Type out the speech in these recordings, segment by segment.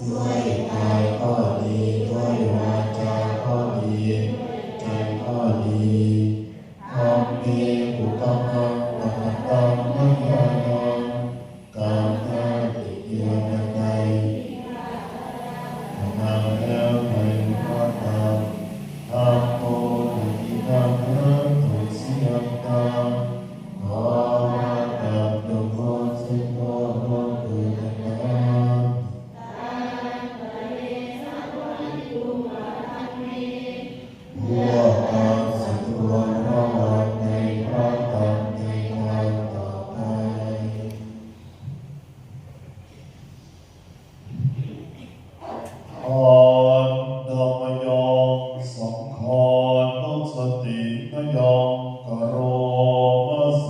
ด้วยกายก็ดีด้วยวาจาก็ดีใจก็ดีทำดีอุตตมังปะตังนิพพานังกามาติเยนะไกมาแล้วในพระธรรมธัมโมติธัมมังตุสิยัตตาขอมาตัดดวงโมสิโกโลกุตตะพวกเราสัตว์รวมระหว่างในพระธรรมในวันต่อไปอ่อนธรรมยงสังขารนุสตินยังกโรมะเส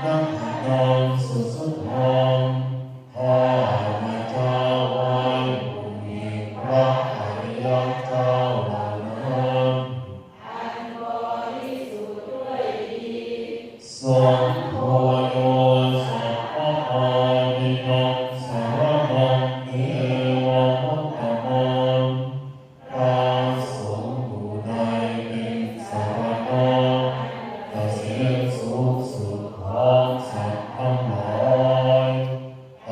นักนองสุดสุดทองข้าพเจ้าไหว้บูมีพระอริยเจ้าเหล่านั้นสมโพโยสัพพะทานิโนสารนังเอวะมุตตมังพระสงฆ์ผู้ใดเป็นสารณะเกษมสูงสุดของสัตว์ทั้งหลายป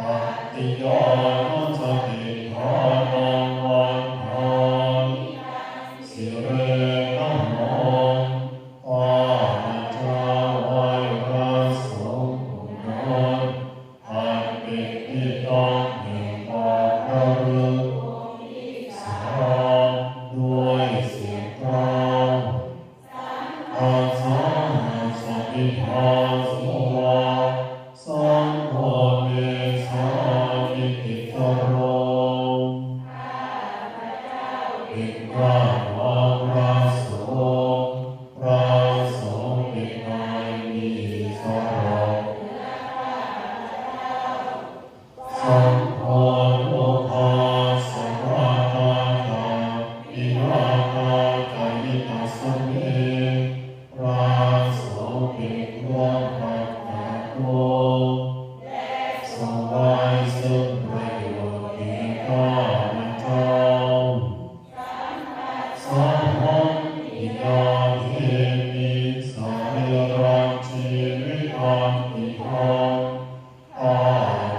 ฏิญาณจะติฐานังวันทานสิเรนะโมข้าพเจ้าไหว้พระสงฆ์ผู้นั้นอันเป็นที่ตั้งแห่งความระลึกสามด้วยเสียงกลางอาสาสัพพิทาสวาสังโฆเมสานิติตโรเป็นพระวรพระสงฆ์พระสงฆ์เป็นนายมีสระสัมโพโลภาสัพพะทาตาอิราคาไกยิตัสสะเมพระสงฆ์เป็นเครื่องปักตาโตสบายซึ่งประโยชน์แก่ข้าพเจ้าสัมพันธิยาเทมิสารรังชีวิตันติทังข้า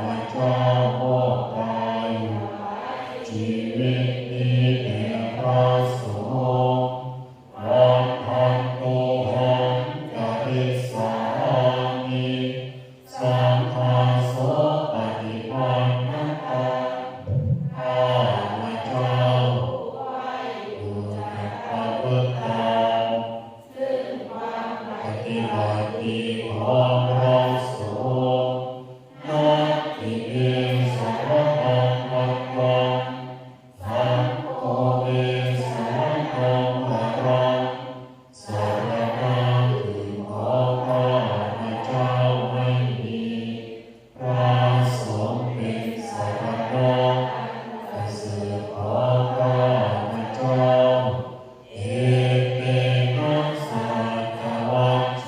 พเจ้ามอบกายชีวิตนี้แด่พระสงฆ์วันทันโตหังกะริสามิสังฆาโสปฏิปันนะตังข้าพเจ้าผู้จะประพฤติตามปฏิบัติดีของพระสงฆ์นัตถิเมสัพพะทังมัตตังสังโฆเมสัพพะทังวรังสารนังถึงของข้าพเจ้าไม่มีพระสงฆ์เป็นสารณะประเสริฐของข้าพเจ้าเอเตนะสัจจวัคเช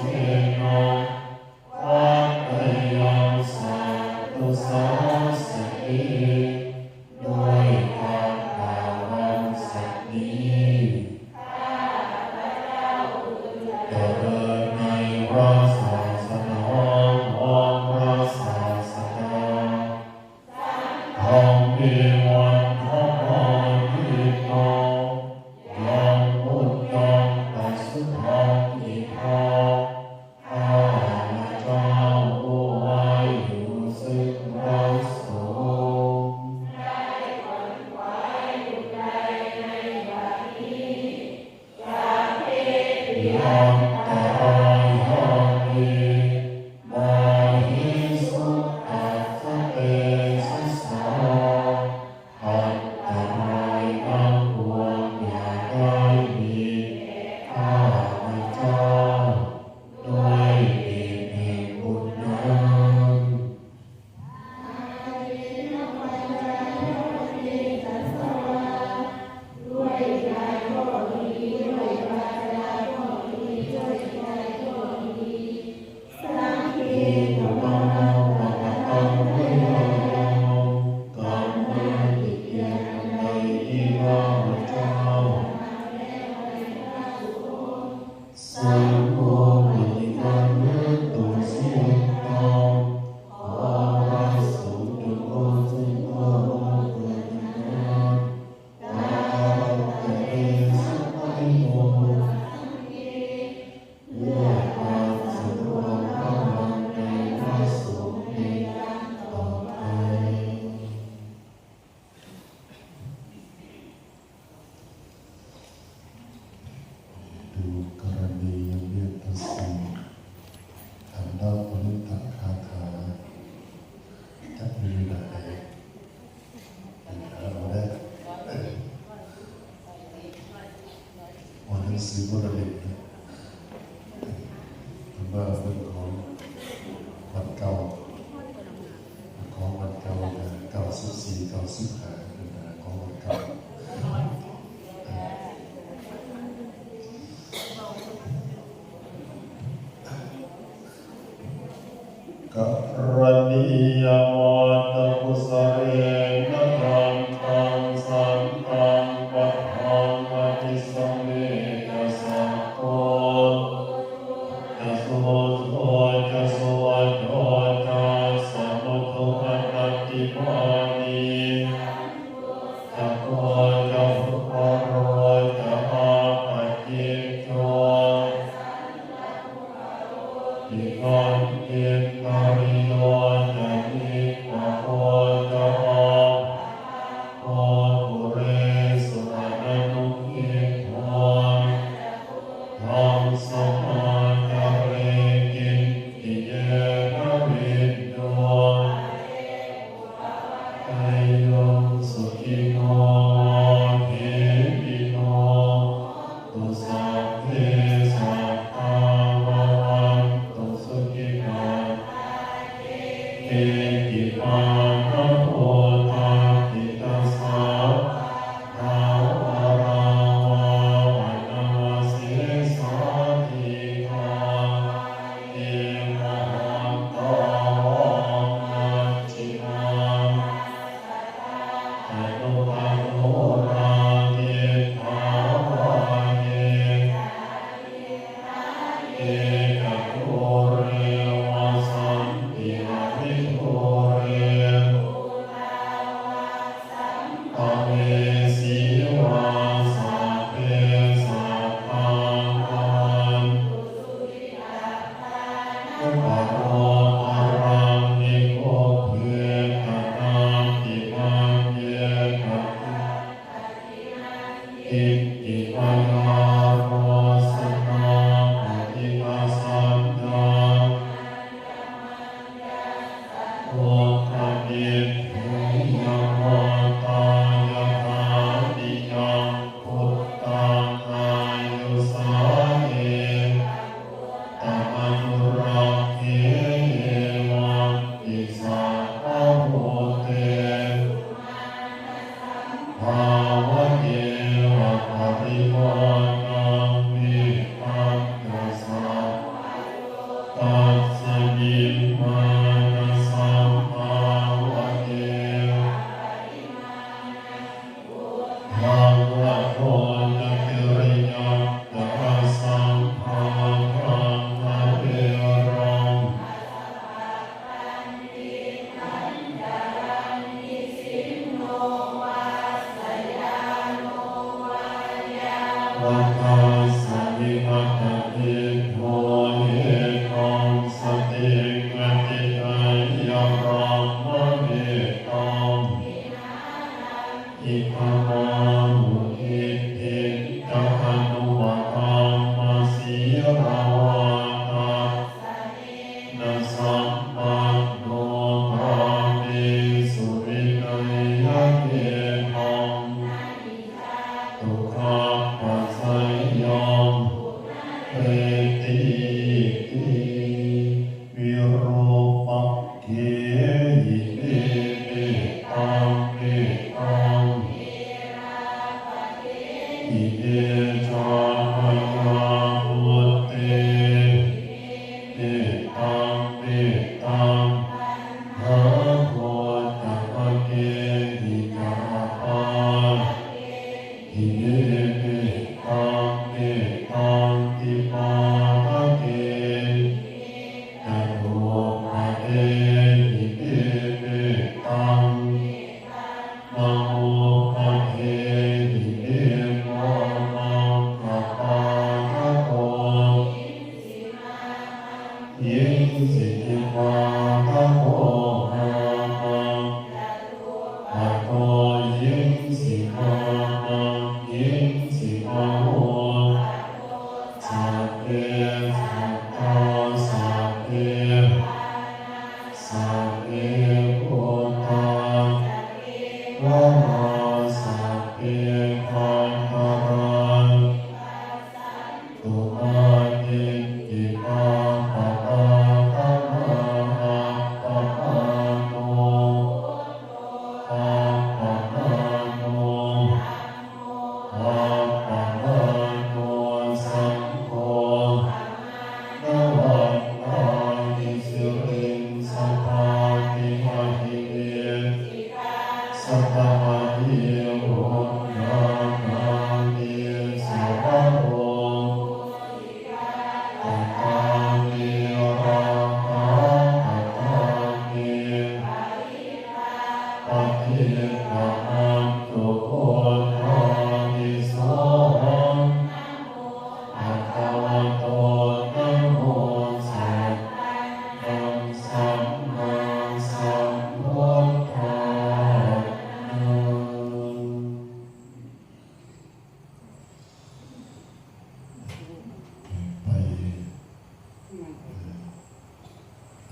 นะข้ กัปรณียวัตพุสเรนะดังตังสันตังปัฏฐังอภิสัมเมตัสสะโตจะโสโทจะโสโทจะสัมโทอัตติมานีจะโกจะภุโรจะอาปัจจิโกอิคันตินาริโยจะนิปะโคจะอาโอปุเรสุวรรณุขิโตธัมสมาจาเรกิติเยนะวินโยไตโยสุขิโนเทปิโนตุสัพเพสัตตาวันตุสุขิกาเอกิปันโอทาติตัสสะภาวะราวาวันนาสิสาธิกาเอมหันตานัจจินังอนุตังโหราติภาวะเยเอกโตเรวะสันติอริโตเรอเวสีวาสัพเพสัตตานันตุปะโรปะรังนิโคเภทนาติมังเยกติอิตติปัญญาโรสนาปฏิปัสสันตาโอคติเทยวตายตาติยังพุทธังอายุสาเอตัมมนุรักเขเยวันติสัพพะโมเตภาวะเยวะปริวานังวิปัสสะตัสสะยิมมานะสัมภาวะเยภาวะโตนะคิริยัตถะสัมภาคังอเวรังวัฏฏะสัมมิหัตถิโทเอกังสติงติอายัมรัมมะเมตังอิทามามุอิทิตะคานุวะธัมมสีราวาตัสนะสัมปันโนภาเวสุวินัยยะเกตังทุกขปัสสยยังเอติติวิโรปักเขยิเตเมตังเมตังอิเดชาพยาพุตเตเมตังเมตังหาโพจักขเกติกาปาอิเดเมตังเมตังติปาทะเกจัตโตปะเตอิเดเมตังมโมปะเทอิเดโมมังคะปาทะโตยิสิติปาทะโตหามังอะโตยิสิหามังยิสิหาโหสัพเพสัตตาสัพเพสัพเพพุทธาวะมาสัพเพคันธารังตุมาติกิปาปะปะตะมะหะปะปะ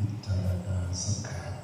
พิจารณาสังขาร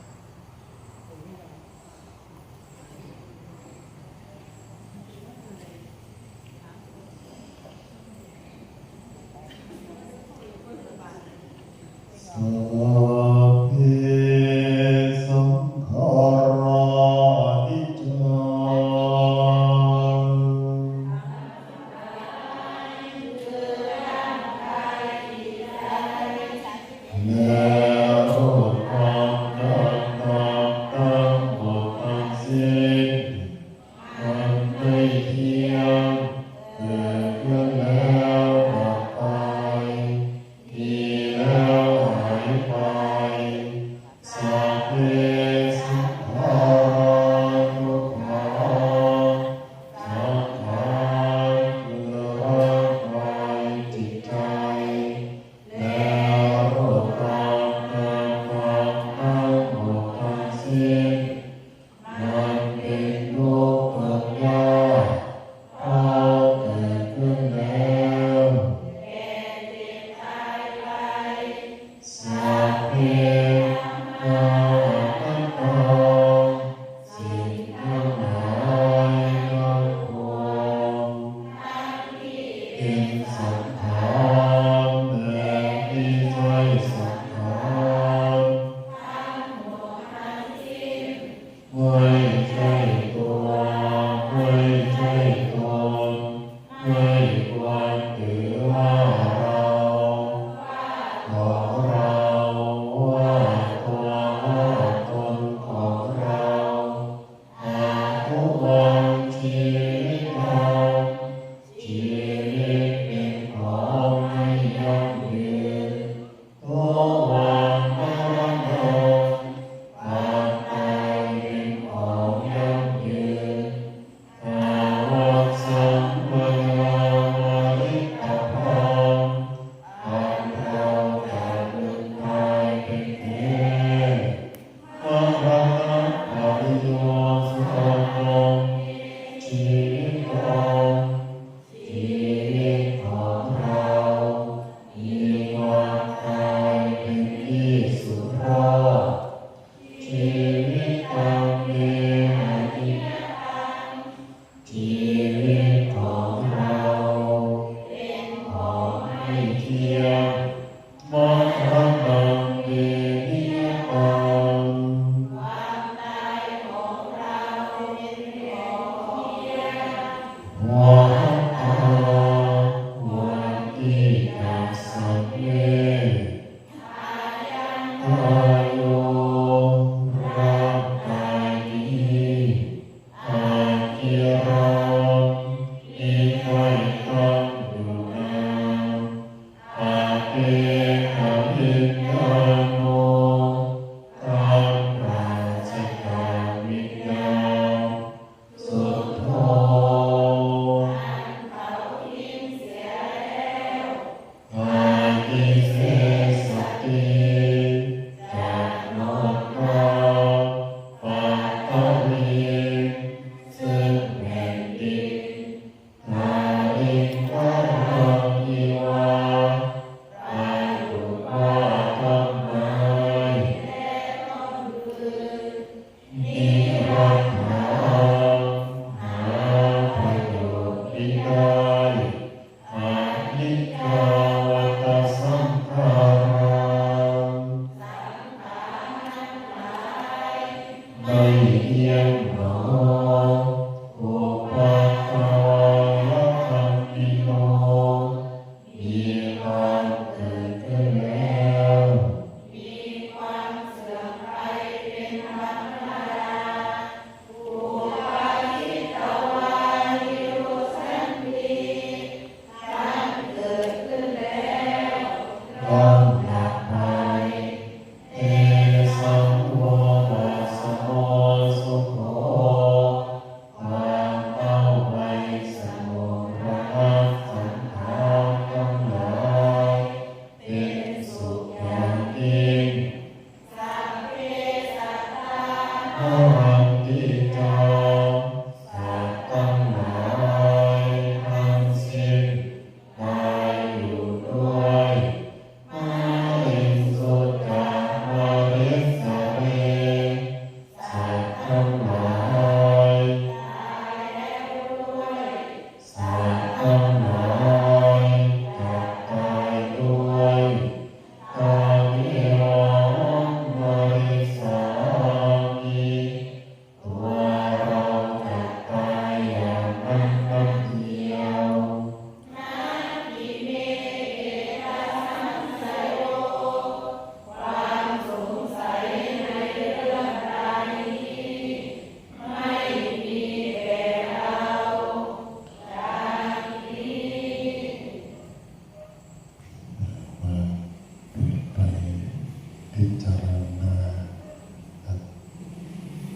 ริญนา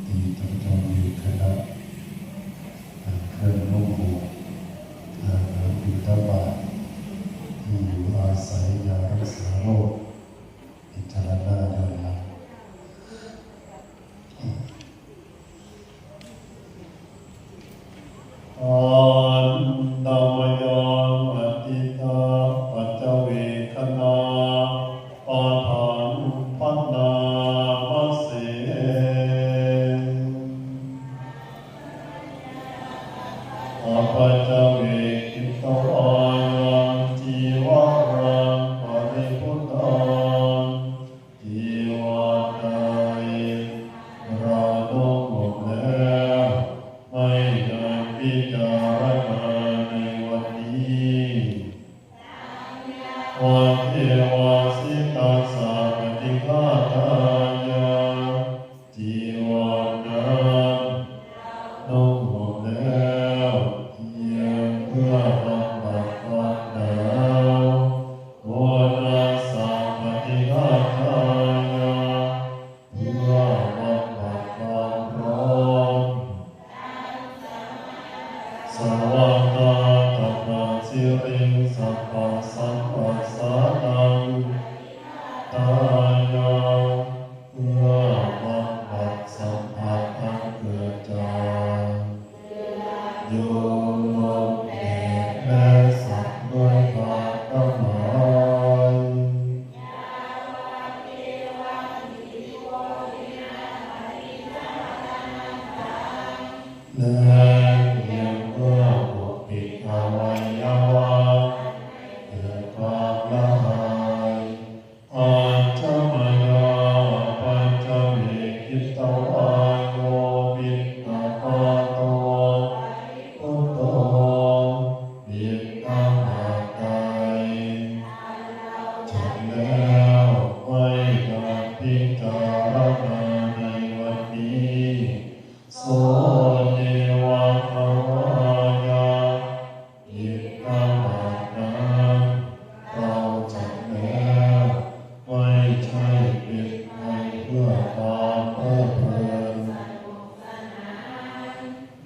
ตีตรงตรงอยู่คณะเครื่องนุ่งห่มบิณฑบาตที่อยู่อาศัยยารักษาโรคพิจารณาเดินหลังอันตมยังอติตาปัจจเวคณาอาหารพันนามัสเสอาปัจจเวกิตวายังจีวรังปริพุทธังจีวรใดเราต้องหมดแล้วไม่ได้พิจารณาในวันนี้วันเทวาสิตัสสะปฏิฆาทายาจีวรนั้นต้องหมดแล้วเพียงเพื่อบำบัดความหนาวโอนาสะปฏิฆาทายาเพื่อบำบัดความร้อนสวัสดาตัปะสิริสัพพะสัมปัสสะนังตายาเพื่อบำบัดสัมผัสอันเกิดจากโยมแก่และสัตว์ด้วยความทั้งหลายและเพียงเพื่อปกปิดอวัยวะเกิดความละหายอัจฉริยะปัญจเวกิตวาโยวิตตาปะโตพุทโธวิตตาหาไกจักแล้วไม่ได้พิจารณาในวันนี้โสเนวะภวายาอิตตาหานั้นเราจักแล้วไม่ใช่เป็นไปเพื่อความเพลิดเพลิน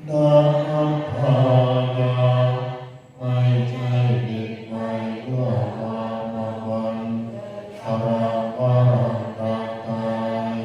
นาคัมภายาไม่ใช่เป็นไปเพื่อความมาวันพลังวรังร่างกาย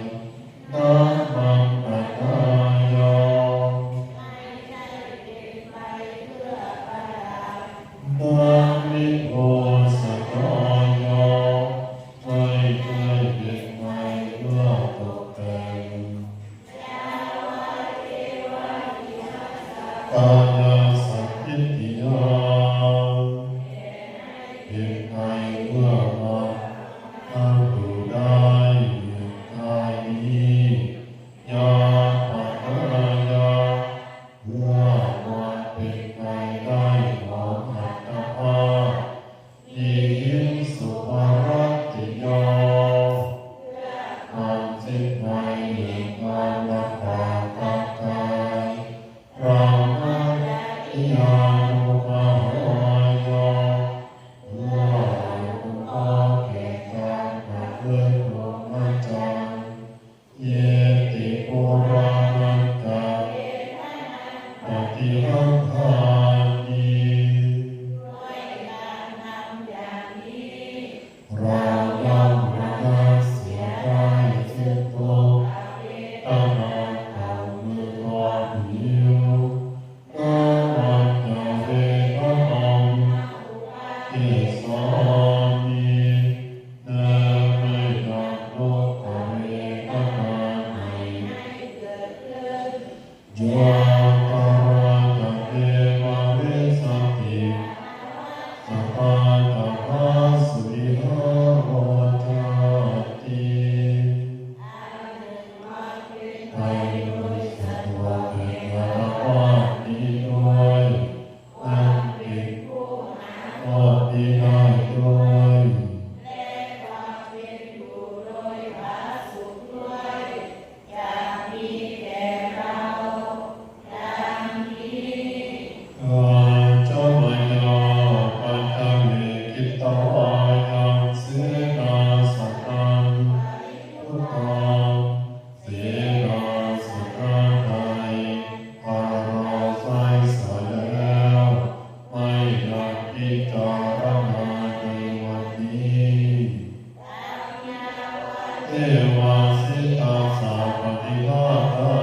สิตาสาปฏิฆาตา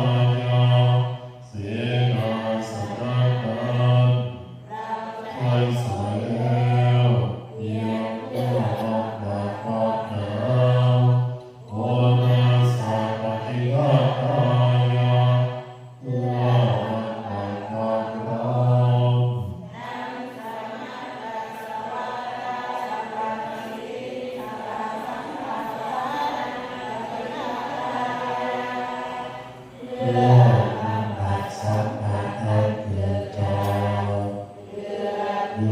ยาเสนาสนะกันใครสายแล้วเยี่ยมก็รับบาดความหนาวโอนาสาปฏิฆาตายาเพื่อวันบาดความร้อน โลกมันบัดสัมผัสอันเกิดจากโย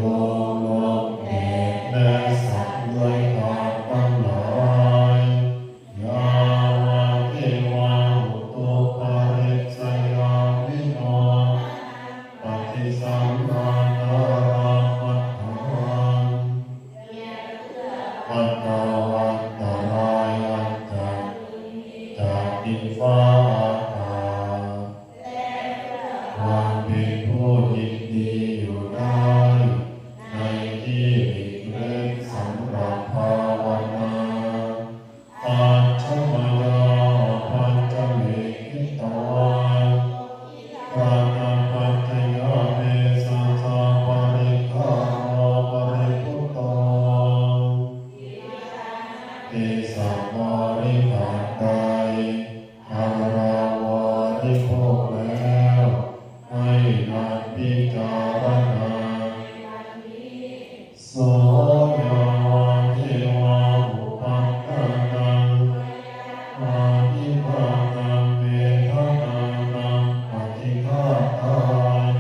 โลกแห่งและสัตว์ด้วยความตั้งหลายยาวาเทวาหุตุปาริสยามิโนปฏิสัมมานารามัตถังปัตตาวันตรายอันจากดินฟ้าอากาศความเป็นผู้ยินดีอยู่ได้ในที่หลีกเล่นสำหรับภาวนาปัจฉมยาปัจจเวกิตวาปานาปัจจยาเมสัสสะปริฆาโนปริพุตโตเอสัมมาริภาไตอาราวาริโภคแล้วให้นานพิจารณาโสยาวาเทวาอุปัฏฐานังอาทิภานังเวทนานังปฏิฆาตา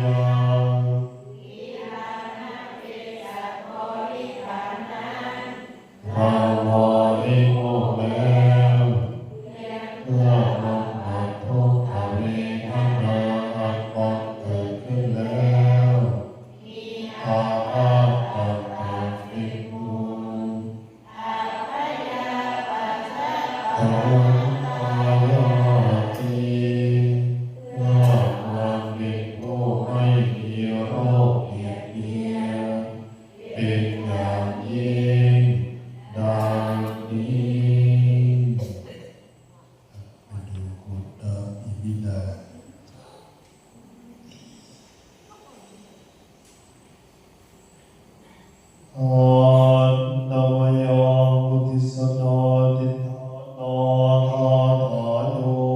ยาเราวาริโภคแล้วเพื่อบำบัดทุกขเวทนาอันบังเกิดขึ้นแล้วอาภาธต่างๆเป็นบุญตรงอายาทีเพื่อความเป็นผู้ไม่มีโรคเบียดเบียนเป็นอย่างยิ่งดังนี้มาดูกุฏตอิมินา อันนวยังมุทิสนาทิฏฐานาคาถาโย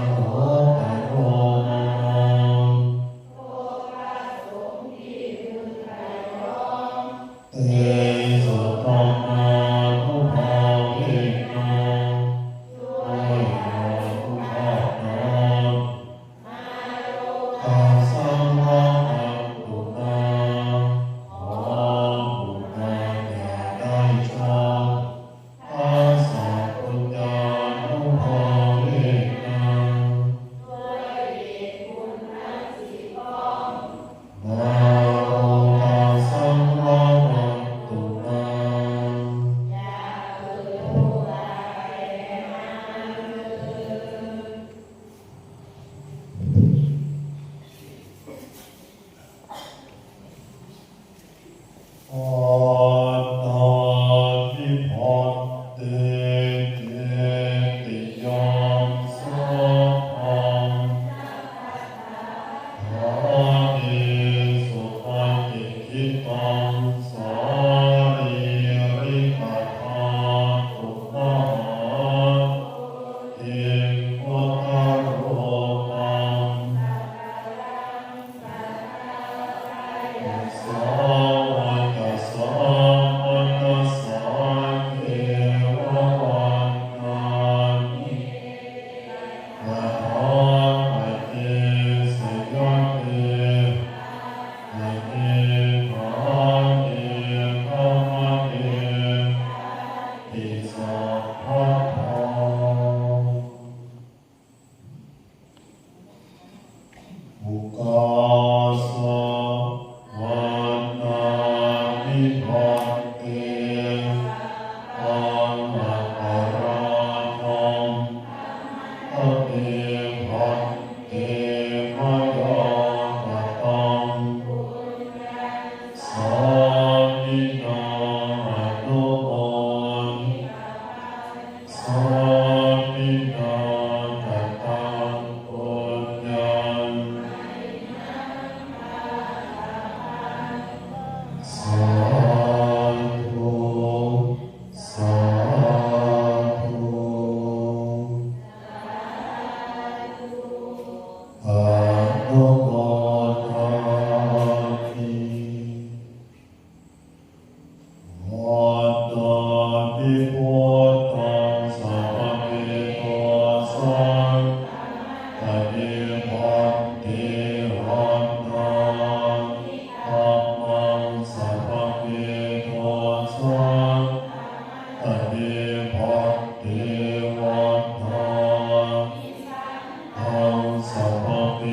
โหปะโรมังเตสุธรรมานุภาเวนะด้วยผู้ภาคนั้นอาสังวะอัตตุนาขอบุญญาอย่าได้ชอบอาสาปุญญานุภาเวนะนาโรกาสังวะอัตตุนา อาตาทิพัตเตเจติยังสัพพังอานิสุปฏิทิตังสารีริกธาตุมหาเทวตาโรกัง สาวกสัมปัสสะเทววันนานิอาหังเตสยเตอะเนหังเอกมะเนติสัพพะทา อุกาสะวันนามิภันเตธัมมะปะราทังทะเตภันเตมะยากตังสามินาอนุโมสามินาคตังปุญญัง สาธุสาธุอนุโมทามิวัตตาปิพุทธังสัพพะเทวสังฆะเนพันเตหันตังธัมมังสัพพะเทวสังฆะเนพันเตวันตังธังสัพพะเท